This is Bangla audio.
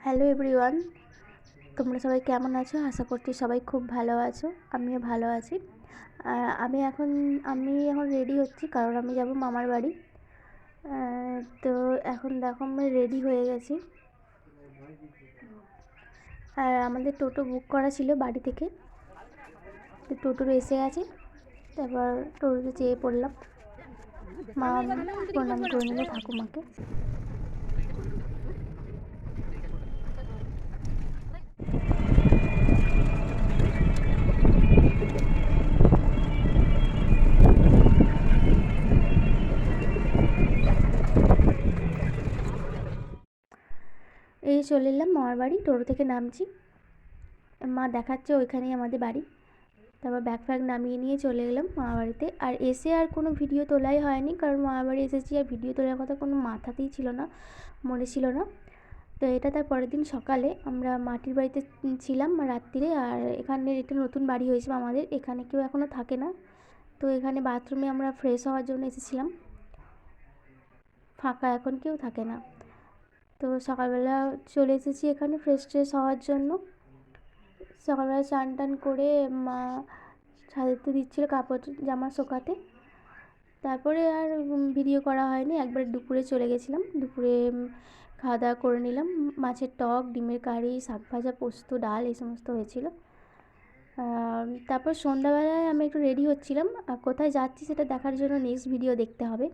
হ্যালো এভরিওয়ান, তোমরা সবাই কেমন আছো? আশা করছি সবাই খুব ভালো আছো। আমিও ভালো আছি। আর আমি এখন রেডি হচ্ছি, কারণ আমি যাব মামার বাড়ি। তো এখন দেখো আমরা রেডি হয়ে গেছি। আর আমাদের টোটো বুক করা ছিল বাড়ি থেকে, তো টোটো এসে গেছে। তারপর টোটোতে চেয়ে পড়লাম। মা প্রণাম করে নিল ঠাকুমাকে। এই চলে এলাম মামার বাড়ি। টোটো থেকে নামছি, মা দেখাচ্ছে ওইখানেই আমাদের বাড়ি। তারপর ব্যাগ ফ্যাগ নামিয়ে নিয়ে চলে গেলাম মামাবাড়িতে। আর এসে আর কোনো ভিডিও তোলাই হয়নি, কারণ মামাবাড়ি এসেছি আর ভিডিও তোলার কথা কোনো মাথাতেই ছিল না, মনে ছিল না। তো এটা তার পরের দিন সকালে আমরা মাটির বাড়িতে ছিলাম রাত্রিরে। আর এখানে এটা নতুন বাড়ি হয়েছে আমাদের, এখানে কেউ এখনও থাকে না। তো এখানে বাথরুমে আমরা ফ্রেশ হওয়ার জন্য এসেছিলাম, ফাঁকা, এখন কেউ থাকে না। তো সকালবেলা চলে এসেছি এখানে ফ্রেশ ট্রেশ হওয়ার জন্য। সকালবেলা স্নান টান করে মা ছাদেতে দিচ্ছিলো কাপড় জামা শোকাতে। তারপরে আর ভিডিও করা হয়নি। একবারে দুপুরে চলে গেছিলাম। দুপুরে খাওয়া দাওয়া করে নিলাম। মাছের টক, ডিমের কারি, শাক ভাজা, পোস্ত, ডাল এই সমস্ত হয়েছিল। তারপর সন্ধ্যাবেলায় আমি একটু রেডি হচ্ছিলাম, আর কোথায় যাচ্ছি সেটা দেখার জন্য নেক্সট ভিডিও দেখতে হবে।